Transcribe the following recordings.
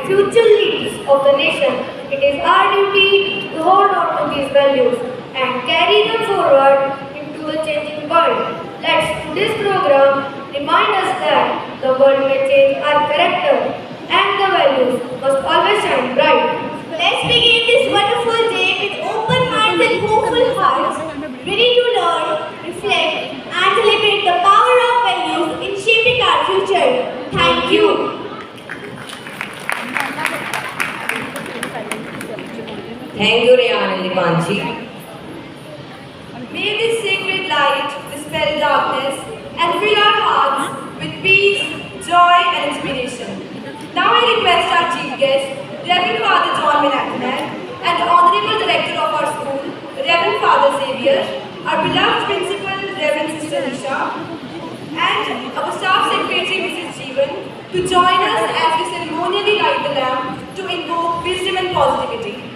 future leaders of the nation, it is our duty to hold on to these values and carry them forward into the changing world. Let's, through this program, remind us that the world may change our character and the values must always shine bright. Let's begin this wonderful day with open minds and hopeful hearts, ready to learn, reflect, and celebrate the power of values in shaping our future. Thank you. Thank you, Rayan and Dipanshi. May this sacred light dispel darkness and fill our hearts with peace, joy, and inspiration. Now I request our chief guest, Reverend Father John Minakinak, and the Honorable Director of our school, Reverend Father Xavier, our beloved Principal, Reverend Sister Nisha, and our Staff Secretary, Mrs. Jeevan, to join us as we ceremonially light the lamp to invoke wisdom and positivity.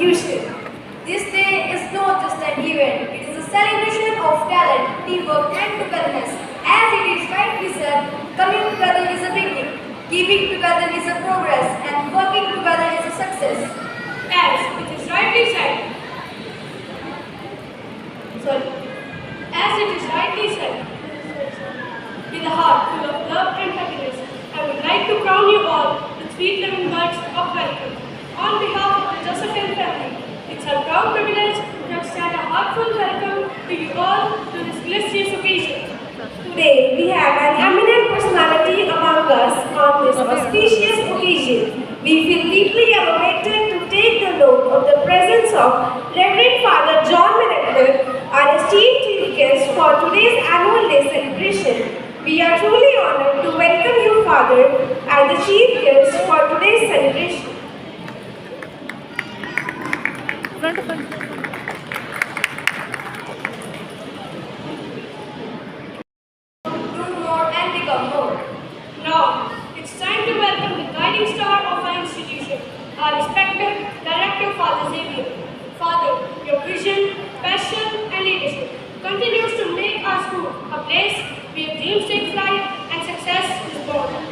crucial. This day is not just an event, it is a celebration of talent, teamwork and togetherness. As it is rightly said, coming together is a beginning, keeping together is a progress, and working together is a success. As it is rightly said, with a heart full of love and happiness, I would like to crown you all with sweet loving words of welcome. On behalf of the Josephine family, it's our proud privilege to extend a heartfelt welcome to you all to this illustrious occasion. Today, we have an eminent personality among us on this auspicious occasion. We feel deeply elevated to take the note of the presence of Reverend Father John Menachner, our esteemed chief guest for today's annual day celebration. We are truly honored to welcome you, Father, as the chief guest for today's celebration. Do more and become more. Now, it's time to welcome the guiding star of our institution, our respected Director, Father Xavier. Father, your vision, passion, and leadership continues to make our school a place where dreams take flight and success is born.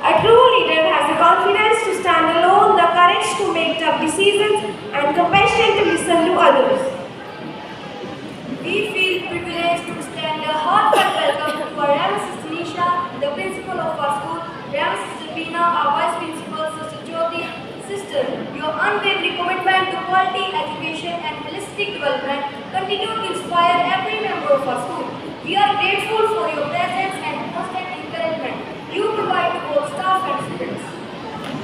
A true leader has the confidence to stand alone, the courage to make tough decisions, and compassion to listen to others. We feel privileged to extend a heartfelt welcome to our Reverend Sister Nisha, the principal of our school, Reverend Sister Beena, our vice principal, Sister Jyoti. Sister, your unwavering commitment to quality education and holistic development continue to inspire every member of our school. We are grateful for your presence and constant encouragement you provide to both staff and students.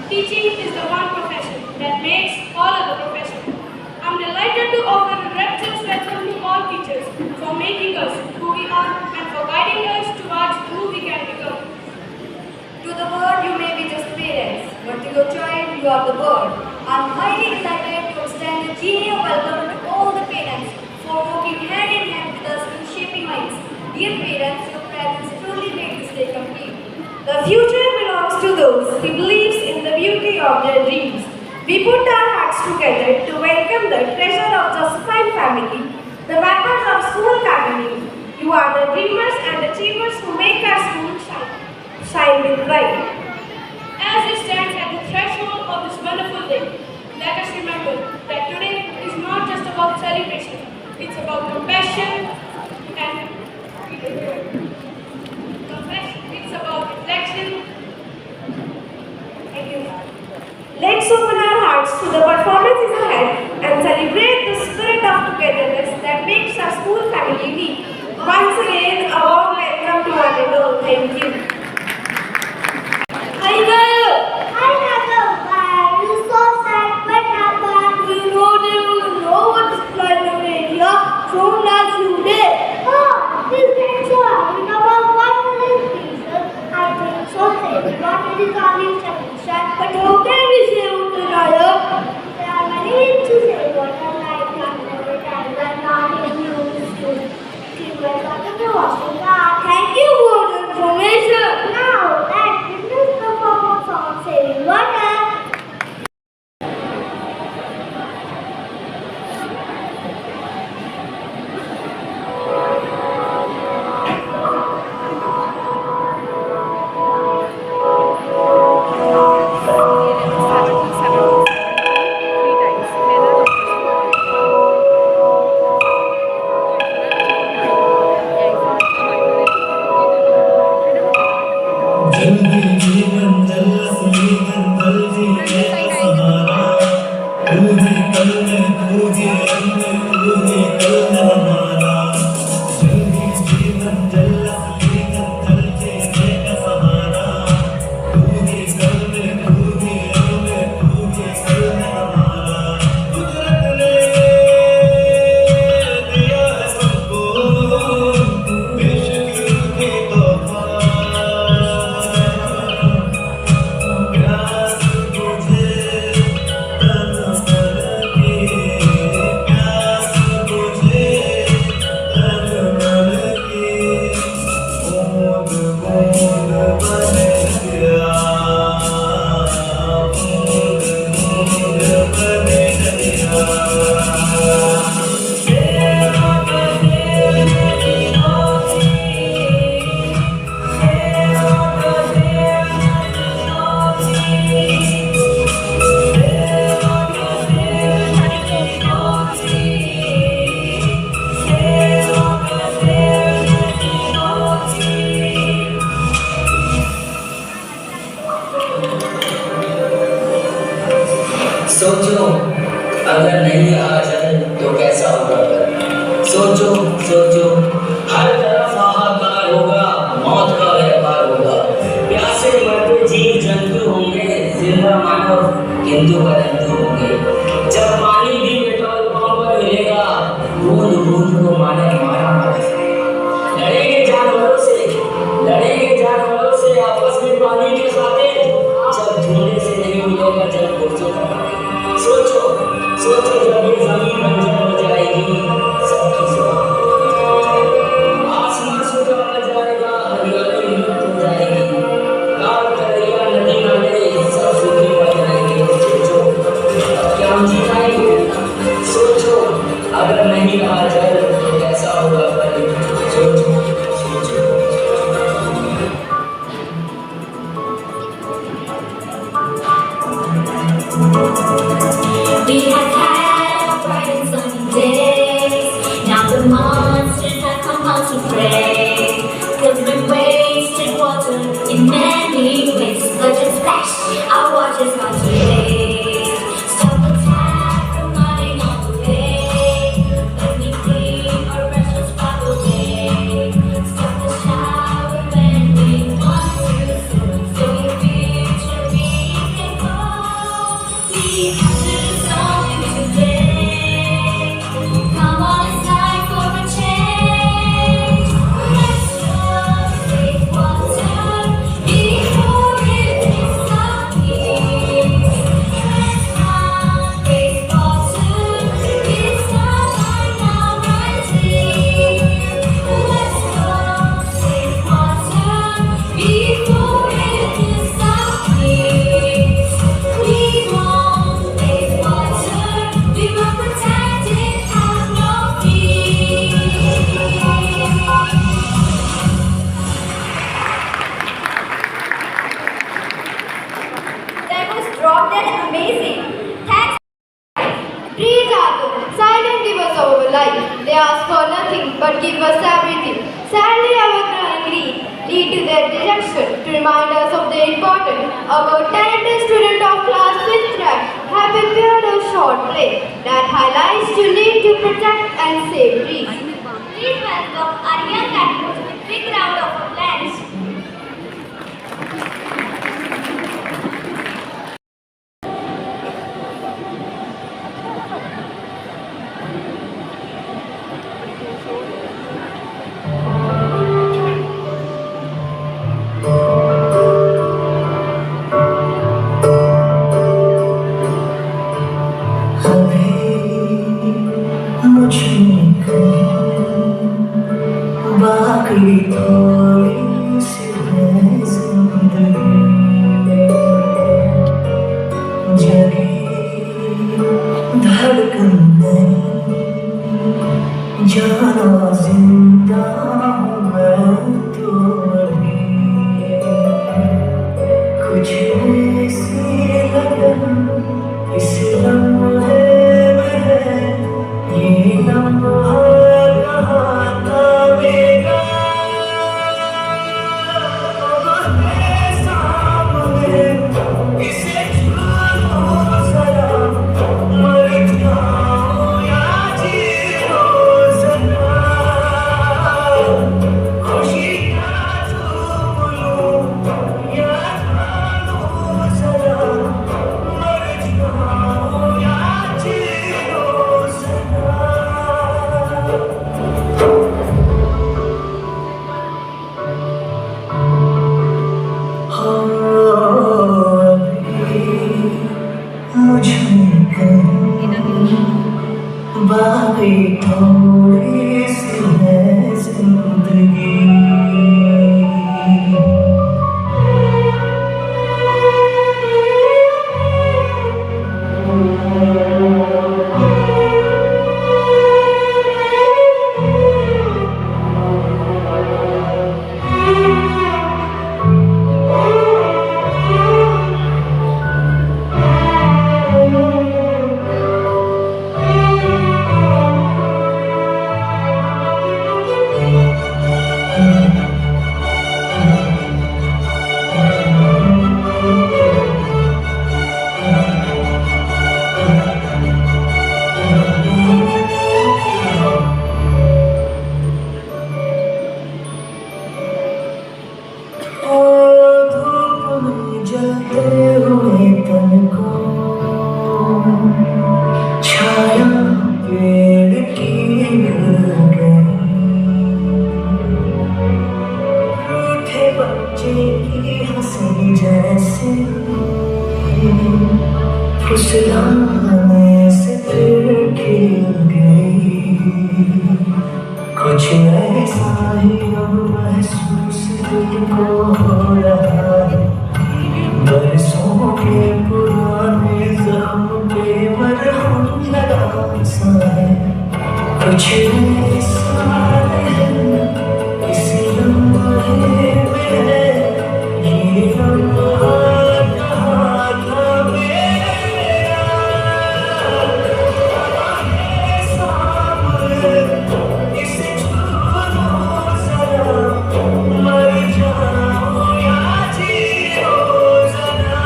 Teaching is the one profession that makes all other professions. I'm delighted to offer a rapturous welcome to all teachers for making us who we are and for guiding us towards who we can become. To the world, you may be just parents, but to your child, you are the world. I'm highly delighted to extend a genial welcome to all the parents for working hand in hand with us in shaping minds. Dear parents, your presence truly makes this day complete. The future belongs to those who believes in the beauty of their dreams. We put our hearts together to welcome the treasure of Josephine family, the members of school family. You are the dreamers and achievers who make our school shine with light. As we stand at the threshold of this wonderful day, let us remember that today is not just about celebration, it's about compassion and it's about reflection. Thank you. Let's open our hearts to the performances ahead and celebrate the spirit of togetherness that makes our school family unique. Once again, a warm welcome to one and all. Thank you. Hi, Nagam, why are you so sad? What happened? You know रहा जल तो कैसा होगा कल। सोचो सोचो, हर तरफ हाहाकार होगा, मौत का व्यापार होगा, प्यासे मरते जीव जंतु होंगे, जिंदा मानव किंतु परंतु होंगे। जब पानी भी पेट्रोल पंप पर मिलेगा, बूंद बूंद को मानव मारा लड़ेंगे जानवरों से, लड़ेंगे जानवरों से आपस में पानी के खाते, जब धुएं से नहीं मिलेगा जल पुरजों का। सोचो सोचो, जब ये जमीन बंजर हो जाएगी, सबकी जुबान आसमान सूखा हो जाएगा, हरियाली लुप्त हो जाएगी, लाल दरिया नदी नाले सब सूखे पड़ जाएंगे। सोचो अब क्या हम जी पाएंगे? सोचो अगर नहीं रहा जल तो कैसा होगा कल। सोचो सोचो। We have had bright and sunny days. Now the monsters have come out to play. 'Cause we wasted water in many ways. But just splash, our waters gone today. Stop the tide from running all the way. Let me clean our precious spot away. Stop the shower when we want to soon. So in future we can go. We have to do something today. Come on, it's time for a change. Let's just save water before it is up here. Let's not waste water. It's not like now, right here. Let's just save water before it is up here. We won't waste water. We will protect it, have no fear. That was drop dead amazing. Thanks. Trees are the silent givers of our life. They ask for nothing but give us everything. Sadly, our growing greed lead to their destruction. To remind us of the importance, our talented student of class 5th rank have prepared a short play that highlights the need to protect and save trees. Please welcome our young actors with big round of applause. बाकी थोड़ी सी है जिंदगी, जगी धड़कन नहीं, जाना जिंदा हूँ मैं तो अभी। कुछ ऐसी लगन इस लम्हे में है, ये लम्हा कहाँ था मेरा। अब है सामने, इसे छूलो जरा, मर जाऊं या जी लो जरा। खुशियाँ चूम लूं या जानो जरा, मर जाऊं या जी लो जरा। मुझमें कहीं बाकी थोड़ी सी है जिंदगी। कुछ ऐसा है इस लम्हे में, ये लम्हा कहाँ था मेरा, सामने इसे छू लो जरा, मर जाओ या जियो जरा,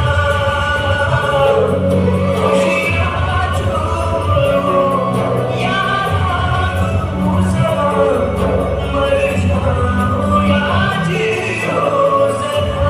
खुशियाँ झूम लो या रो जरा, मर जाओ या जियो जरा।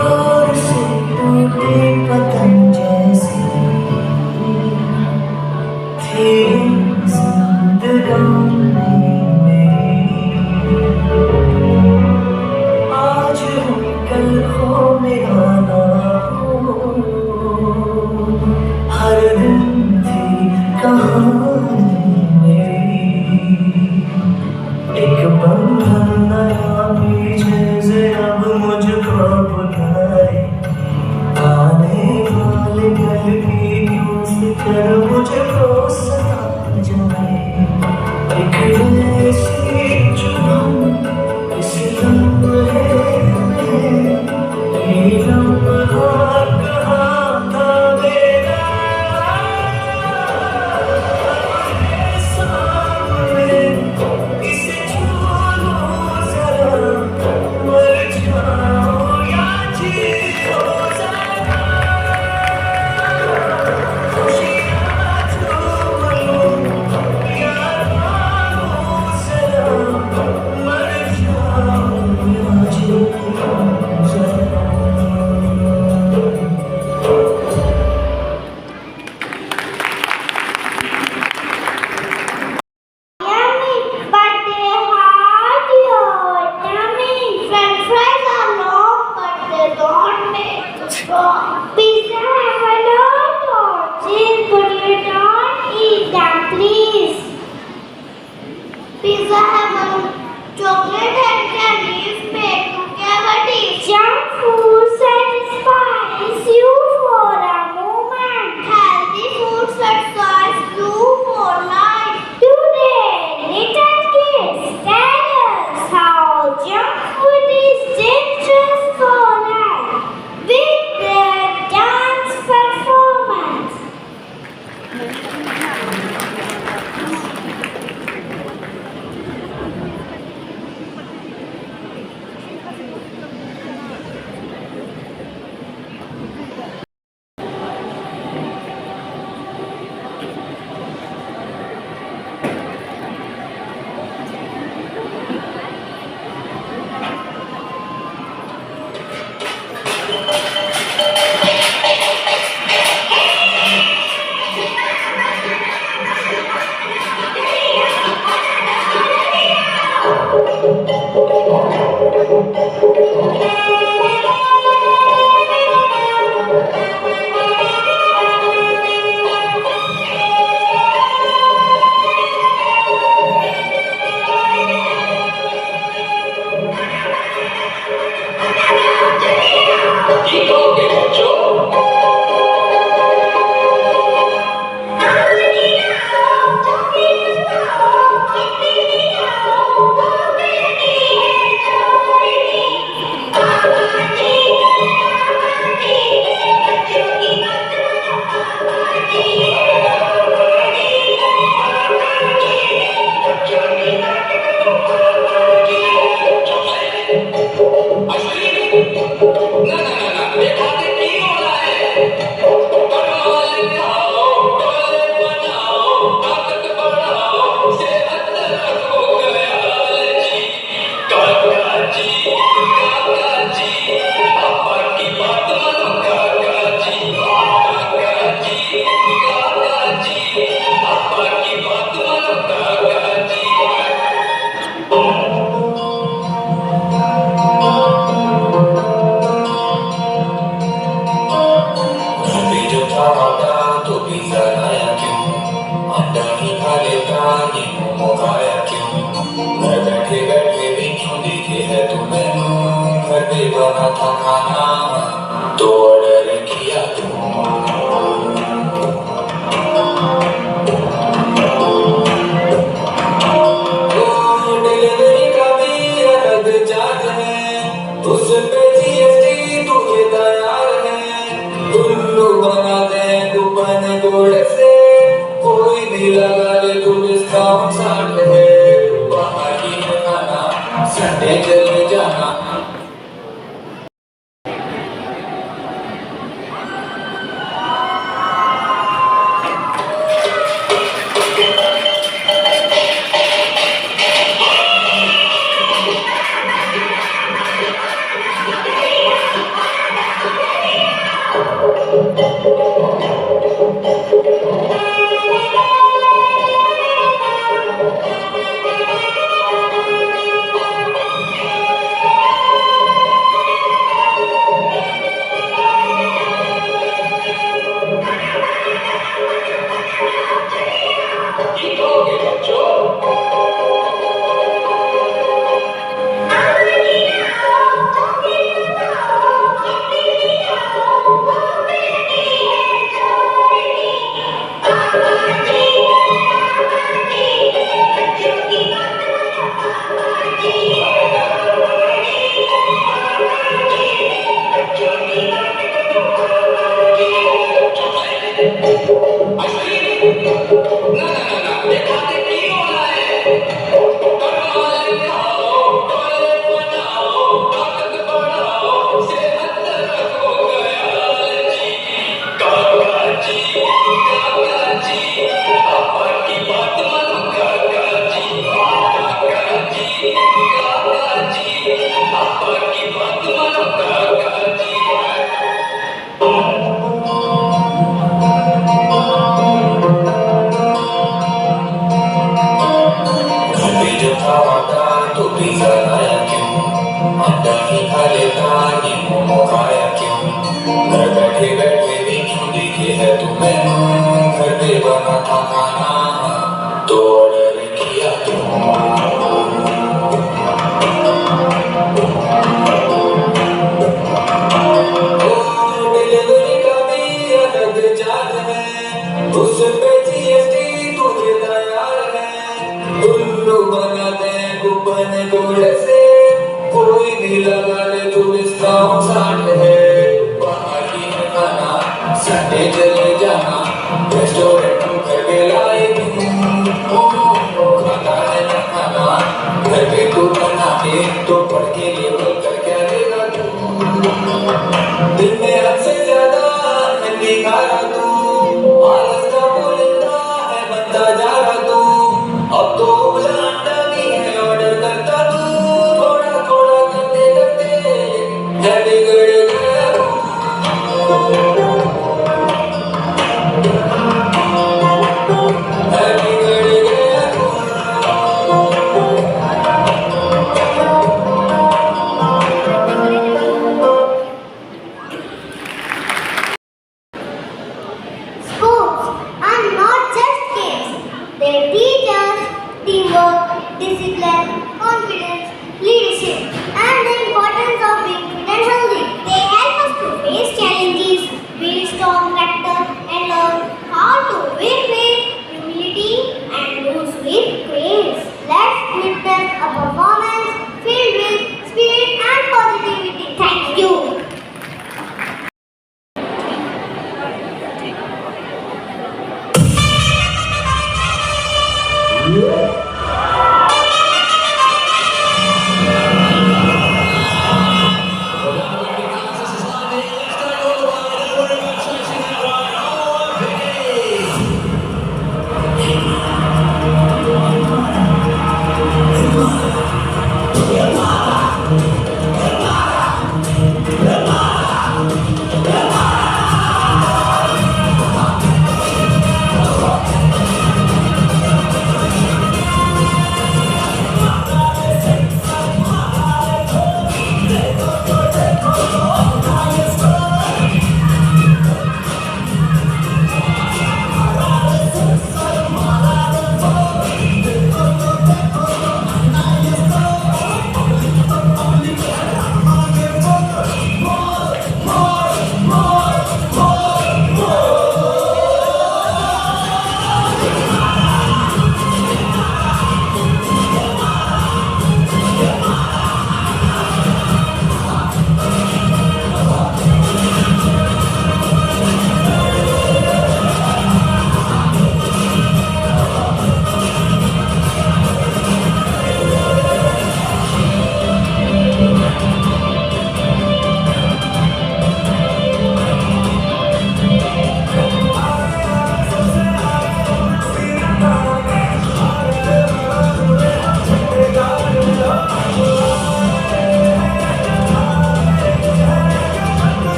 दूर से टूटे पतंग जैसे थे जिंदगानी मेरी, आज हो कल हो मेरा ना हो, हर दिन थी कहानी मेरी, एक बंधन नया पीछे से अब मुझको बुलाए, आने वाले कल की क्यों फिक्र मुझको सता जाए, एक ऐसी जुबान इस लम्हे में, ये लम्हा कहाँ था मेरा, सामने इसे छू लो जरा, मर जाओ या जियो जरा, खुशियाँ झूम लो या रो जरा, मर जाओ या जियो जरा। Yummy, but they hard your tummy. French fries are long, but they don't make you strong. Pizza have a lot of cheese, but you don't eat them, please. Pizza have a chocolate and candies made to cavities. Junk food satisfies you for a moment. Healthy food satisfies you for life. Today, little kids, tell us how junk food is dangerous for life with their dance performance. Keep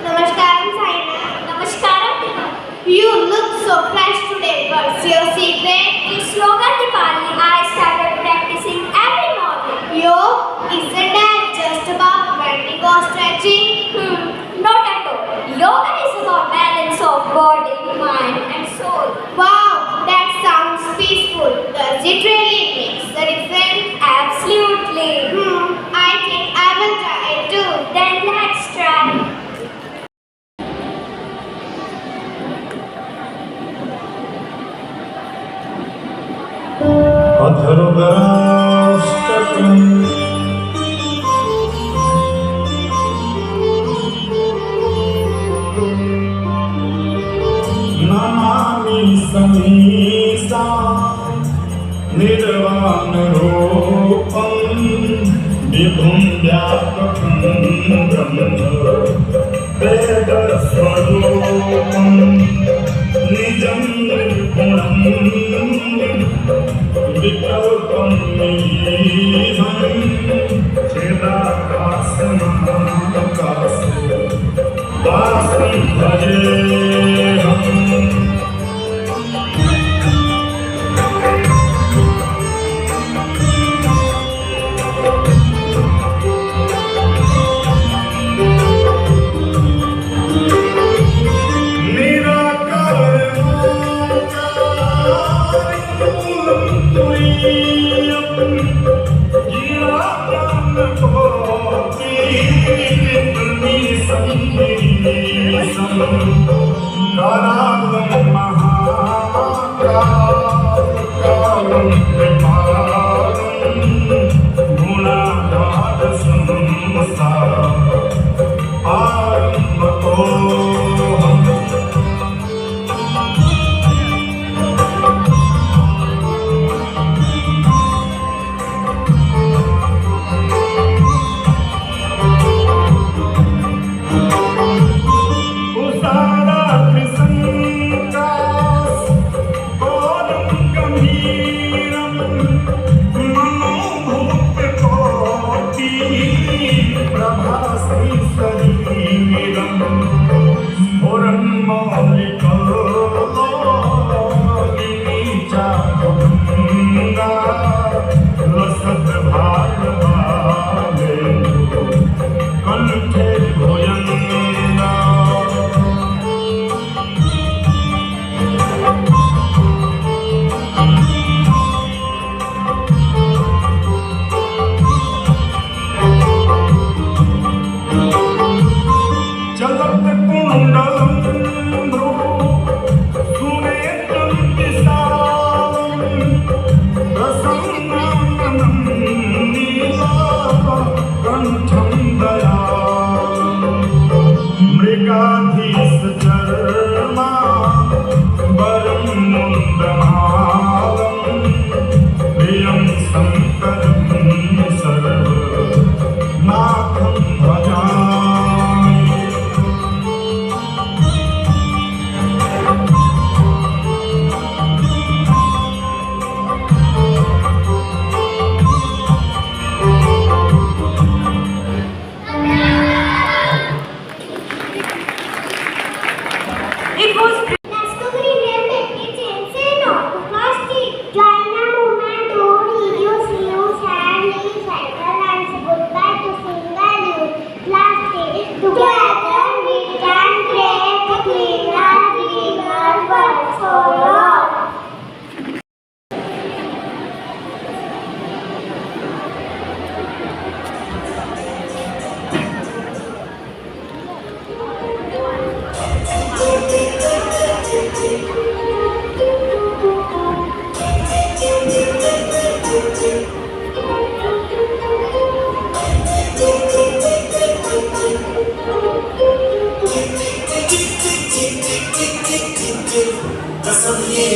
Namaskaram, Saina. Namaskaram. You look so fresh today. What's your secret? It's yoga Dipali. I started practicing every morning. Yoga? Isn't that just about bending or stretching? Not at all. Yoga is about balance of body, mind, and soul. Wow, that sounds peaceful. Does it really make a difference? Absolutely. I think I will try it too. Then let's try. अथर्वराष्ट्रम् Namami समीसा निर्वाणरूपं विभुं व्यापकं ब्रह्म वेदस्वरूपं निजं निर्गुणं विकल्पं निरीहं चिदाकाशमाकाशे वासं भजेऽहम्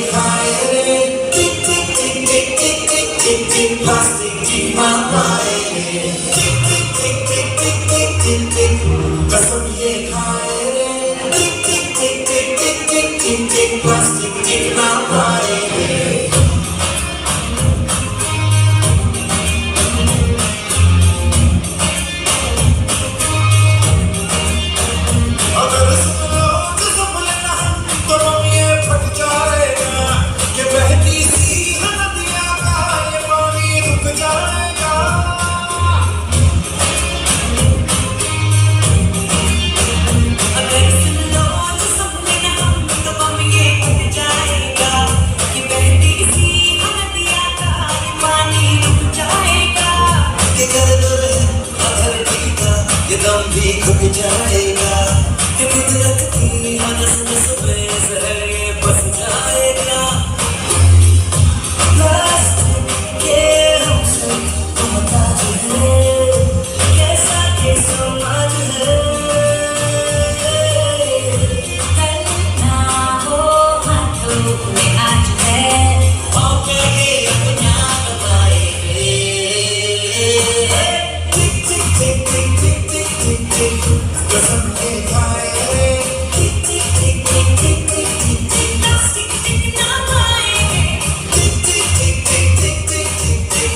खाए रे टिक टिक टिक टिक टिक टिक टिक टिक plastic की मामाए रे टिक टिक टिक टिक टिक टिक टिक टिक कसम ये खाए रे टिक टिक टिक टिक टिक टिक टिक टिक प्लास्टिक की मामाए रे अगर सुनो तो संभलना तो हम ये फट जाएगा ये बहती सी नदियाँ का ये पानी रुक जाएगा अगर सुनो तो संभलना तो हम ये फट जाएगा ये बहती सी नदियाँ का ये पानी रुक जाएगा ये गर्द धरती का ये दम भी रुक जाएगा कि कुदरत की मदद से ये बस जाएगा प्लास्टिक के हमसे मुमताज है कैसा ये समाज है कल ना हो हाथों में आज है मौके अपना बताएंगे टिक टिक टिक टिक टिक टिक टिक टिक कसम के खाए रे टिक टिक टिक टिक टिक टिक टिक टिक प्लास्टिक टिक ना पाएंगे टिक टिक टिक टिक टिक टिक टिक टिक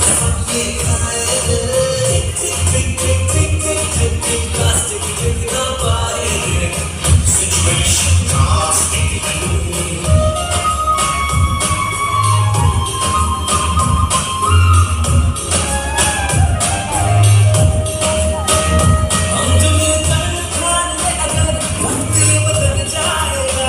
कसम के खाए रे टिक टिक टिक टिक टिक टिक टिक प्लास्टिक टिक ना पाएंगे सिचुएशन प्लास्टिक हम तुम्हें तड़पाने अगर वक्त बदल जाएगा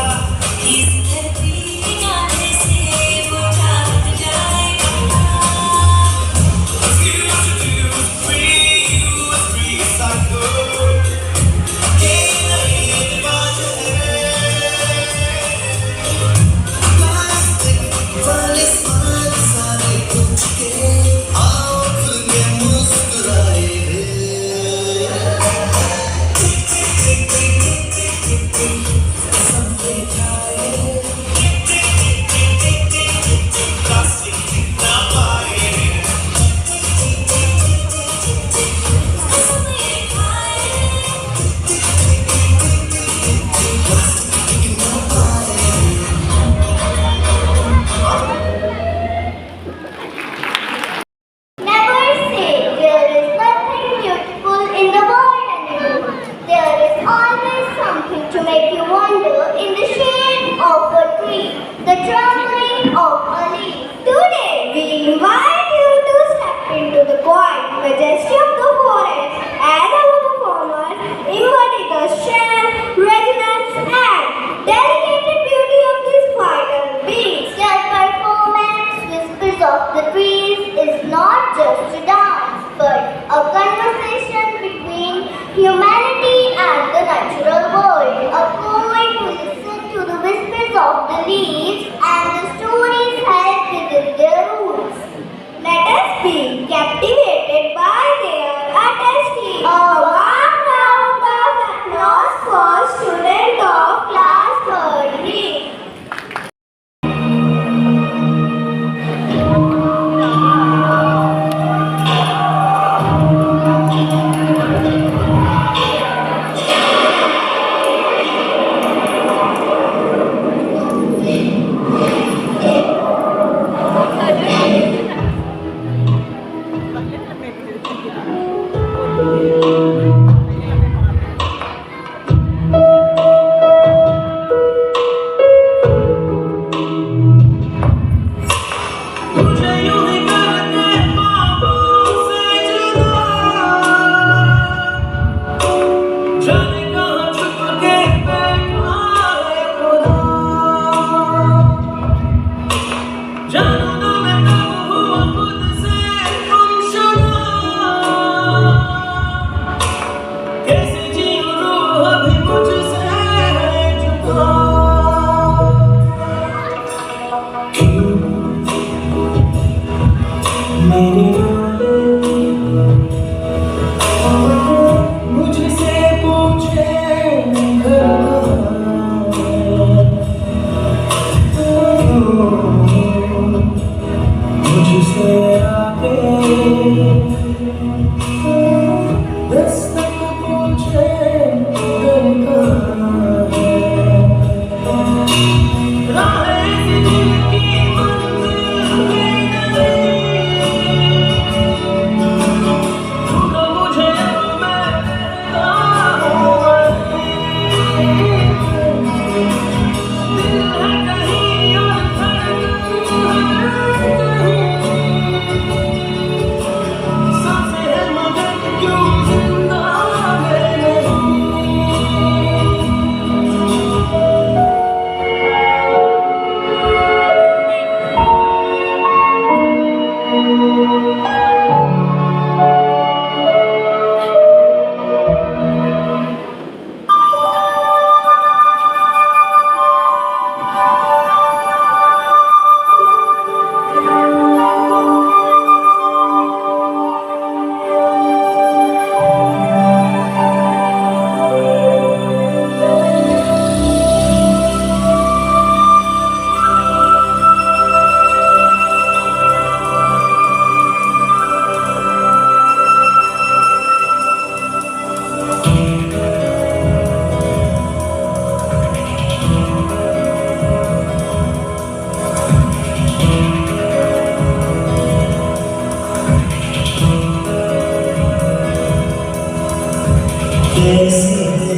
कैसे है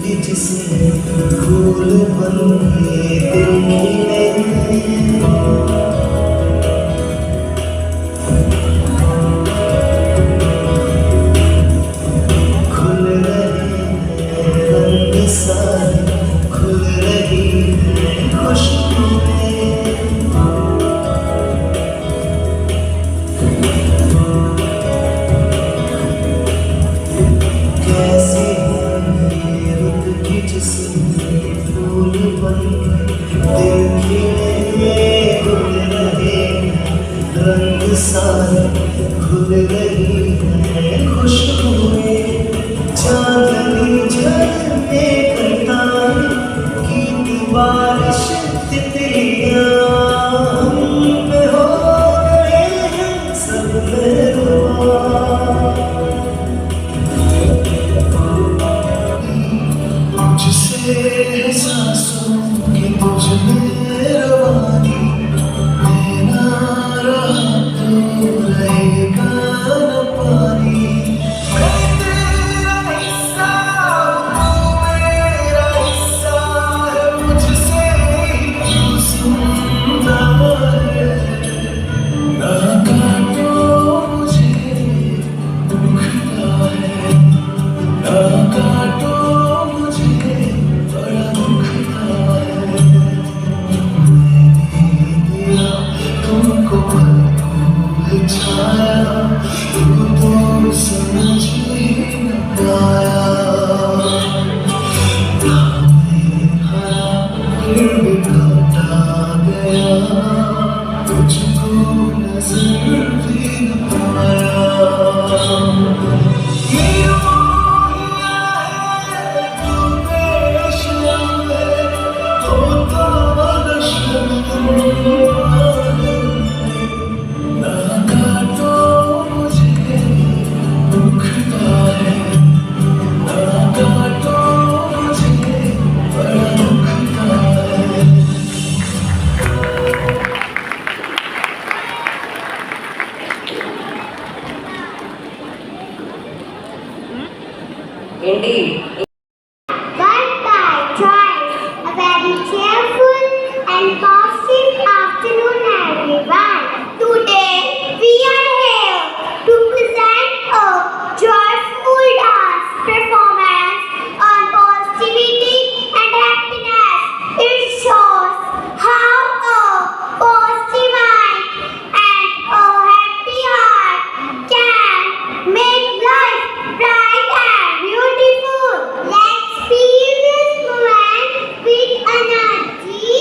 कि जिसे फूल बन के दिल खिले खुल रहे हैं रंग सारे खुल रही है खुशबुएं कैसे है रुत की जिसमें फूल बन दिल खिले खुल रहे हैं रंग सारे खुल रही है खुशबुएं चांदनी झलने करताने की बारिश तितलियां हम पे हो गए हैं सब मेहरबान मुझसे है सांसों की तुझ में रवानी देना रहा तो रहेगा न पानी मैं तेरा हिस्सा तू मेरा हिस्सा है मुझसे तू सुनता है ना काटो मुझे दुखता है ना काटो मुझे बड़ा दुखता है दिया तुमको फूल छाया तुमको समझ ही न पाया फिर भी घटा गया तुझको नजर भी न पाया Indeed. But by choice, a very cheerful and positive afternoon, everyone. Today, we are here to present a joyful dance performance on positivity and happiness. It shows how a positive mind and a happy heart can make life bright and beautiful. Let's feel this moment with energy,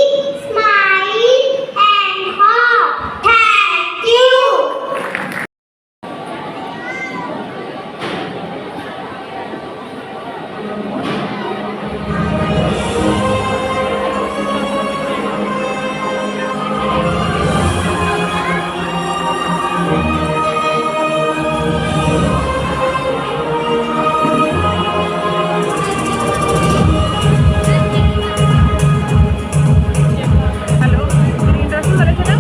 smile and hope. Thank you. वाले थे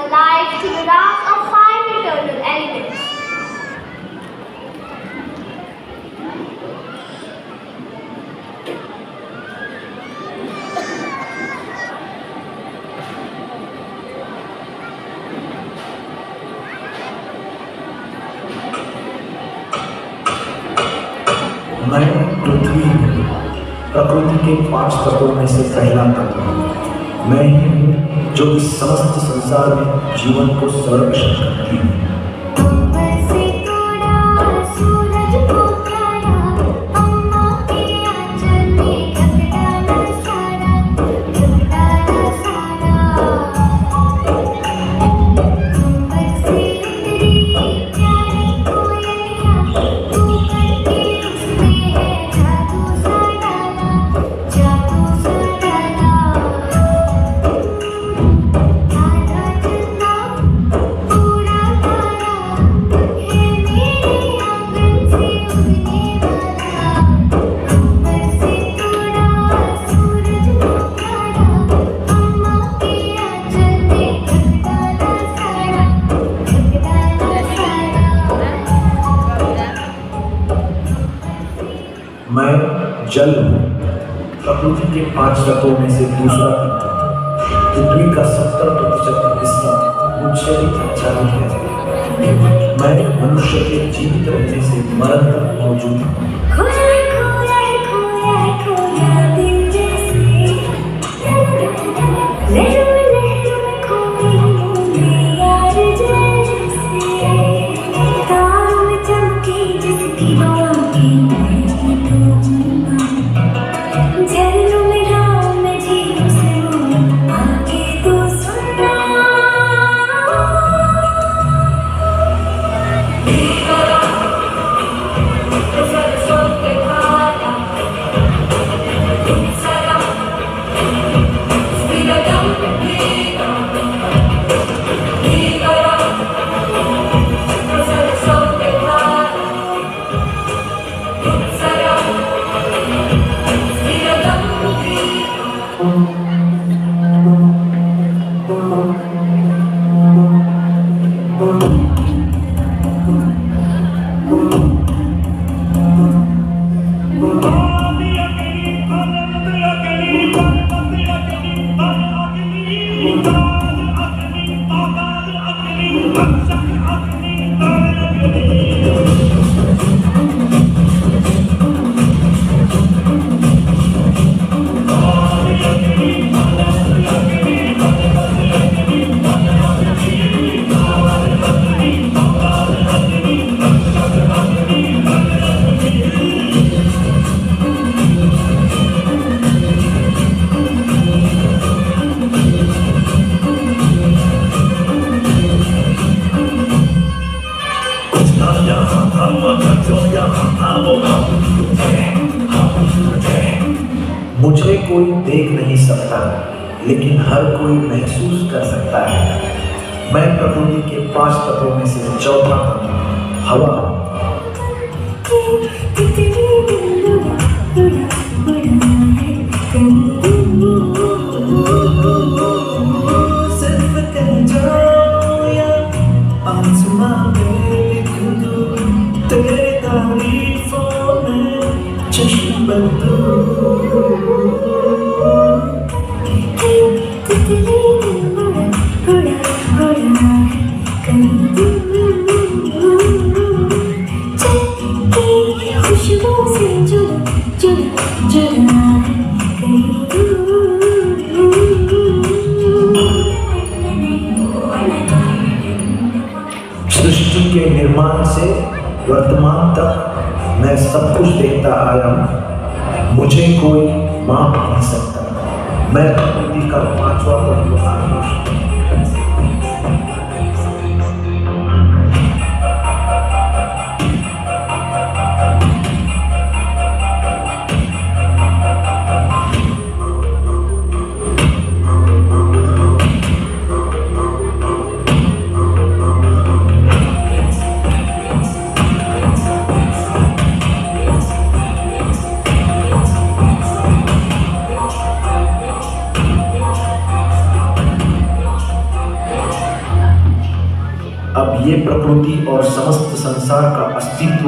alive to the dance of five eternal elements. मैं पृथ्वी प्रकृति के 5 तत्वों में से पहला तत्व हूँ। मैं ही हूँ जो इस समस्त संसार में जीवन को संरक्षण करती हूँ। मैं जल हूँ, प्रकृति के 5 तत्वों में से दूसरा तत्व। पृथ्वी का 70% हिस्सा मुझसे ही आच्छादित है। मैं मनुष्य के जीवित रहने से मरण तक मौजूद हूँ। मुझे कोई देख नहीं सकता, लेकिन हर कोई महसूस कर सकता है। मैं प्रकृति के 5 तत्वों में से चौथा तत्व हवा हूँ। सिर्फ कह जाओ या आसमां में लिख दूं, तेरी तारीफों में चश्म बंद सृष्टि के निर्माण से वर्तमान तक मैं सब कुछ देखता आया हूँ। मुझे कोई माप नहीं सकता। मैं प्रकृति का 5वां तत्व आत्मा। अब ये प्रकृति और समस्त संसार का अस्तित्व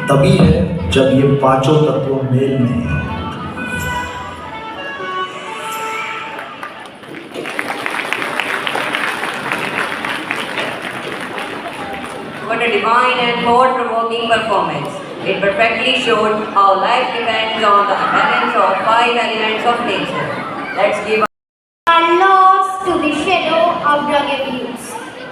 तभी है जब ये 5 तत्व मेल में है। What a divine and thought-provoking performance. It perfectly showed how life depends on the balance of 5 elements of nature. Let's give Are lost to the shadow of drug abuse.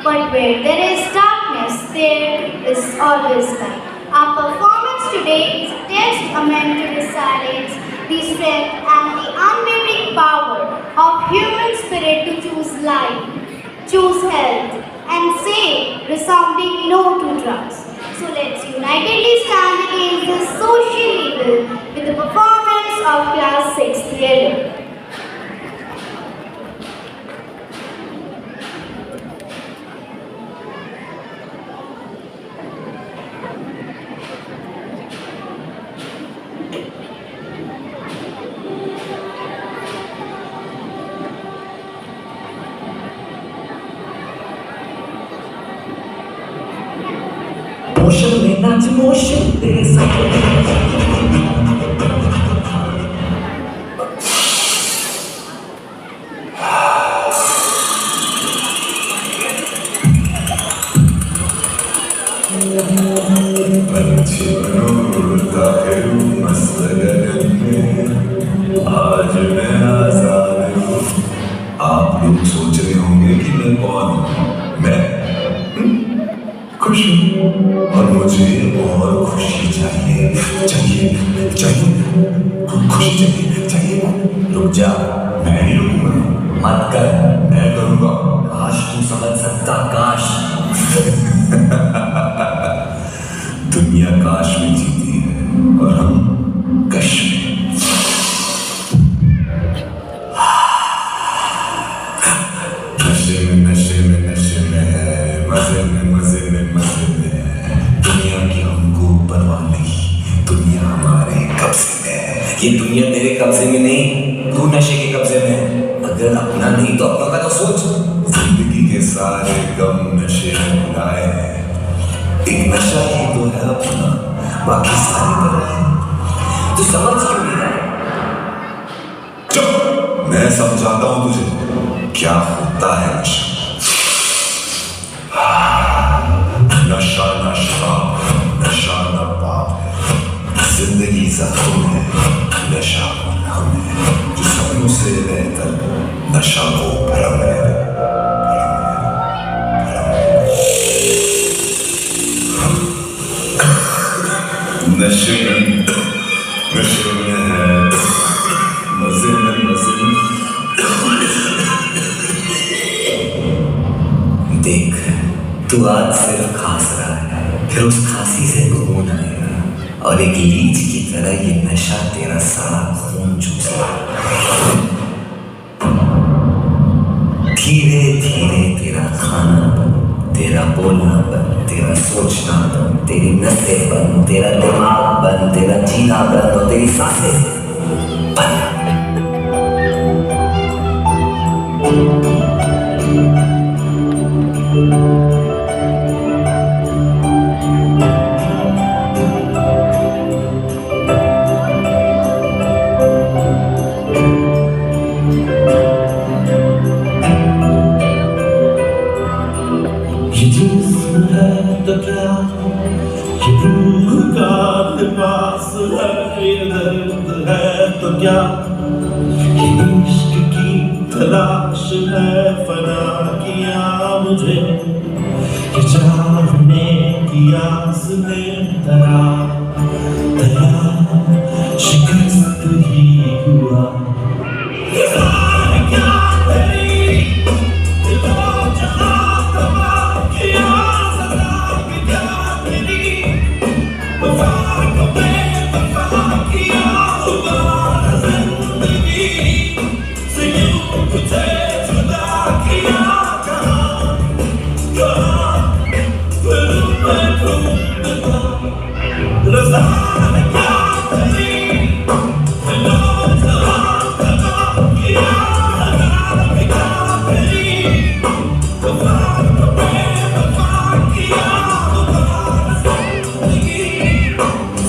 But where there is darkness, there is always light. Our performance today is a testament to the silence, the strength and the unwavering power of human spirit to choose life, choose health, and say resounding no to drugs. So let's unitedly stand against this social evil with the performance of Class 6th Yellow. Motion में नाच motion तेरे साथ आज मैं आजाद हूँ। आप लोग सोच रहे होंगे कि मैं कौन हूँ। मैं खुश हूँ और मुझे और खुशी चाहिए चाहिए चाहिए खुशी चाहिए चाहिए। रुक जा, मैं नहीं रुकूंगा। मत कर, मैं करूँगा। काश तू समझ सकता, काश। दुनिया काश में जीती है और हम कश में। नशे में नशे में नशे में, मजे में मजे में मजे में। दुनिया की हमको परवाह नहीं, दुनिया हमारे कब्जे में है। ये दुनिया तेरे कब्जे में नहीं, तू नशे के कब्जे में है। अगर अपना नहीं तो अपनों का तो सोच। जिंदगी के सारे गम नशे में भुलाए हैं। एक नशा ही तो है अपना, बाकी सारे पराए। तू समझ क्यों नहीं रहा? चुप, मैं समझाता हूं तुझे क्या होता है नशा। नशा नशा नशा न पाप है, जिंदगी जख्म है, नशा मरहम है। जो सपनों से बेहतर नशा को भरम है। नशे में है, मजे में मजे में। देख, तू आज सिर्फ खास रहा है, फिर उस खांसी से खून आएगा और एक लीच की तरह ये नशा तेरा सारा खून चूसेगा। धीरे धीरे तेरा खाना बंद, तेरा बोलना बंद, तेरा सोचना बंद, तेरी नसें बंद, तेरा दिमाग बंद, तेरा जीना बंद और तेरी सांसें बंद। ये जिस्म है तो क्या, ये रूह का लिबास है, ये दर्द है तो क्या, ये इश्क की तलाश है, फना किया मुझे ये जानने की आस ने, तरा तरा शिकस्त ही हुआ। ये सारा क्या तेरी दिलो जहां तबाह किया, सदा की क्या तेरी वफा को बेवफा किया, दोबारा जिंदगी से यूं तुझे जुदा किया। कहाँ कहाँ फिर मैं ढूंढता, रज़ा ने क्या तेरी दिलो जहां तबाह किया, सदा की क्या तेरी वफा को बेवफा किया, दोबारा जिंदगी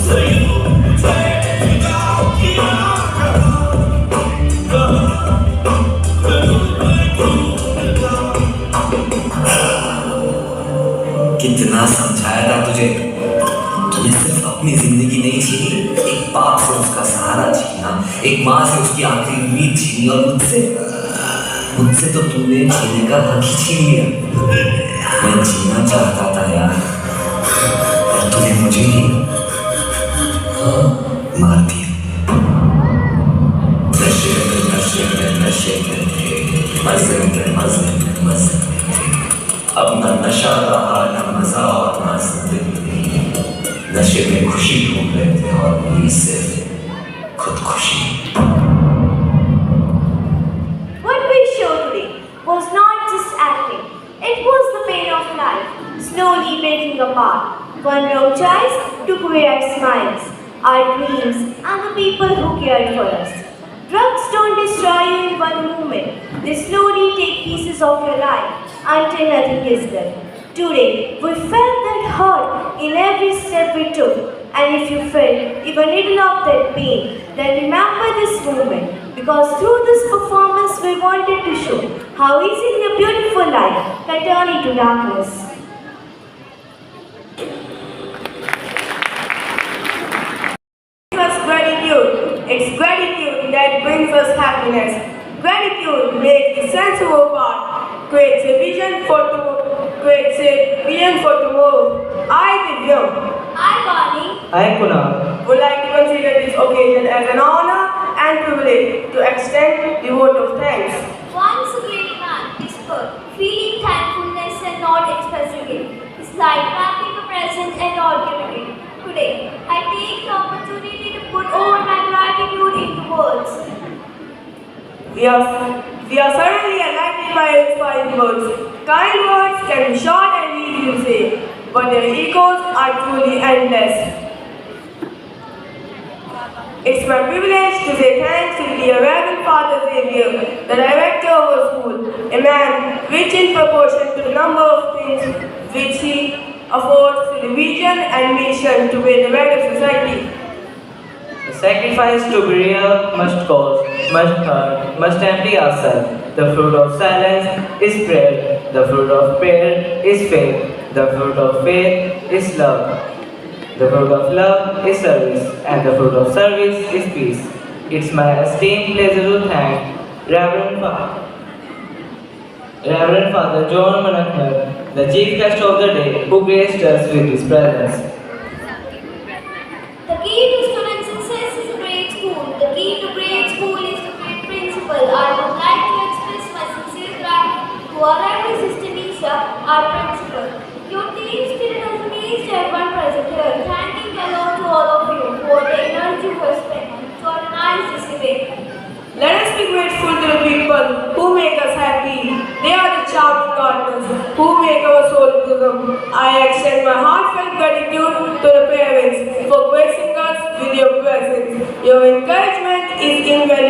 से यूं तुझे जुदा किया। कहाँ फिर मैं ढूंढता। कितना समझाया था तुझे, तूने सिर्फ अपनी जिंदगी नहीं छीनी, एक बाप से उसका सहारा छीना, एक माँ से उसकी आखिरी उम्मीद छीनी, और मुझसे तो तूने जीने का हक ही छीन लिया। मैं जीना चाहता था यार, और तूने मुझे ही मार दिया। नशे में नशे में नशे में थे, मजे में मजे में मजे में थे, अब न नशा रहा न मजा और न जिंदगी। नशे में खुशी ढूंढ रहे थे और वही सिर्फ खुदकुशी। What we showed today was not just acting, it was the pain of life, slowly breaking apart. One wrong choice took away our smiles, our dreams, and the people who cared for us. Drugs don't destroy you in one moment, they slowly take pieces of your life until nothing is left. Today, we felt that hurt in every step we took, and if you felt even a little of that pain, then remember this moment, because through this performance we wanted to show how easily a beautiful life can turn into darkness. Us gratitude. It's gratitude that brings us happiness. Gratitude makes the sense of our heart, creates a vision for tomorrow. I, Divyam, Hi, Bonnie. Hi Kunal. would like to consider this occasion as an honor and privilege to extend the vote of thanks. Once a great man whispered, feeling thankfulness and not expressing it. It's like wrapping a present and not giving it. Today, I take the opportunity to put all my gratitude into words. We are suddenly enlightened by inspiring words. Kind words can be short and easy to say, but their echoes are truly endless. It's my privilege to say thanks to the Reverend Father Xavier, the director of our school, a man rich in proportion to the number of things which he affords to the vision and mission to build a better society. The sacrifice to be real must cost, must hurt, must empty ourselves. The fruit of silence is prayer. The fruit of prayer is faith. The fruit of faith is love. The fruit of love is service. And the fruit of service is peace. It's my esteemed pleasure to thank Reverend Father John Manaknar, the chief guest of the day, who graced us with his presence. The key to student success is a great school. The key to great school is a great principal. I would like to express my sincere gratitude to our assistant Isha, our principal. Your team spirit has amazed everyone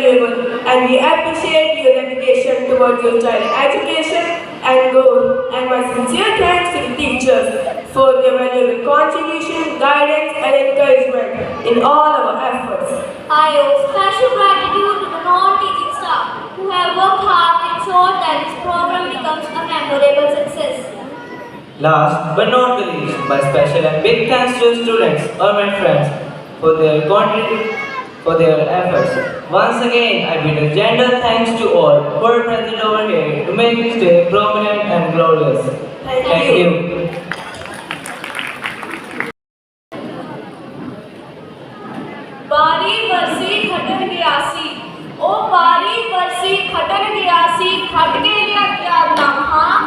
valuable and we appreciate your dedication towards your child education and growth, and my sincere thanks to the teachers for their valuable contribution, guidance and encouragement in all our efforts. I owe special gratitude to the non-teaching staff who have worked hard to ensure that this program becomes a memorable success. Last but not the least, my special and big thanks to students or my friends for their efforts. Once again, I bid a gentle thanks to all who are present over here to make this day prominent and glorious. Thank you. बारी बरसी खटन गयासी ओ बारी बरसी खटन गयासी खट के लिया क्या नाम हाँ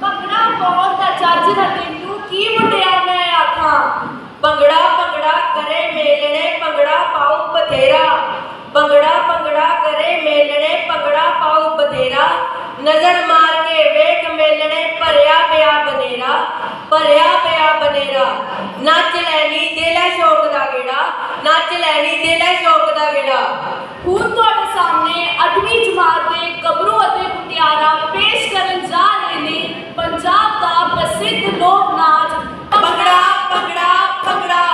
भंगड़ा पाउण दा जज दा तैनू की मुंडिया मैं आखां भंगड़ा भंगड़ा करे मेलने भंगड़ा पाऊ बथेरा भंगड़ा भंगड़ा करे मेलने भंगड़ा पाऊ बथेरा नजर मार के वेख मेलने भरिया पिया बनेरा नच लैनी दिला शौक दा गेड़ा नच लैनी दिला शौक दा गेड़ा ਹੁਣ ਤੁਹਾਡੇ ਸਾਹਮਣੇ 8ਵੀਂ ਜਮਾਤ ਦੇ ਗੱਭਰੂ ਅਤੇ ਮੁਟਿਆਰਾਂ ਪੇਸ਼ ਕਰਨ ਜਾ ਰਹੇ ਨੇ ਪੰਜਾਬ ਦਾ ਪ੍ਰਸਿੱਧ ਲੋਕ ਨਾਚ ਭੰਗੜਾ ਭੰਗੜਾ ਭੰਗੜਾ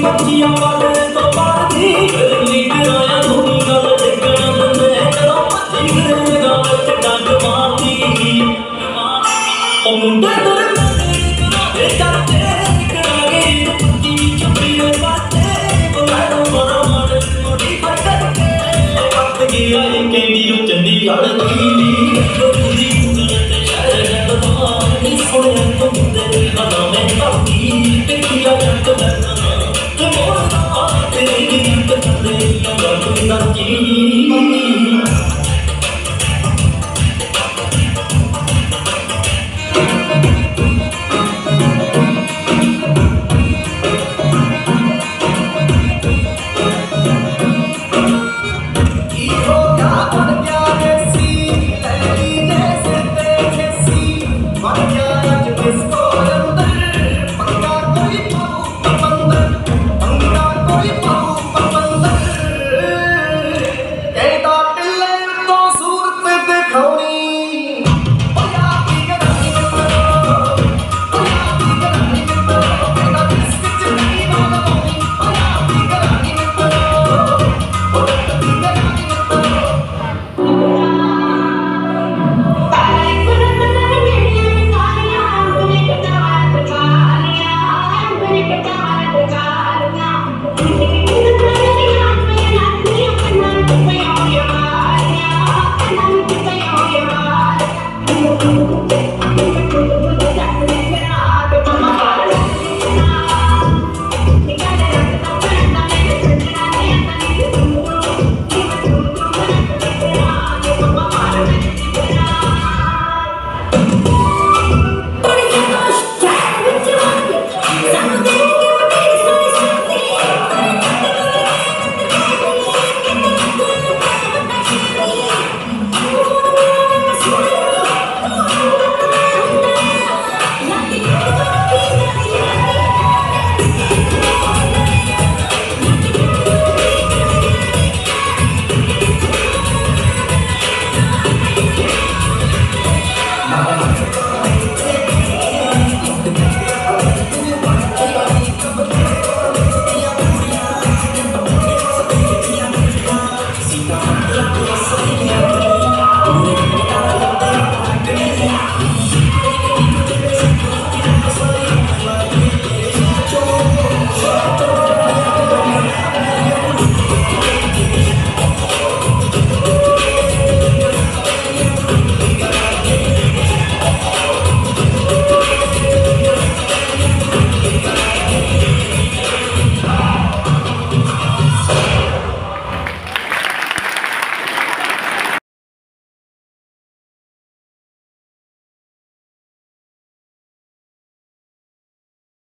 बच्चियां बाटे तो बाती गली कराया धूनी गल टिकना दंदे करो मच्छी गले गावत डंग मारती ओ मुंडे डरदे करावे करते करागे की चुपीए बाते बुलाड़ो मरा मड़ मोड़ी फटके वक्त गया केंदी चंदी अड़दी गोदी उगलते शहर गदवा नी सोने तुमदे बना में काटी टिकिया जट लगना मोड़ा तेरी गीत चले लगा तू नची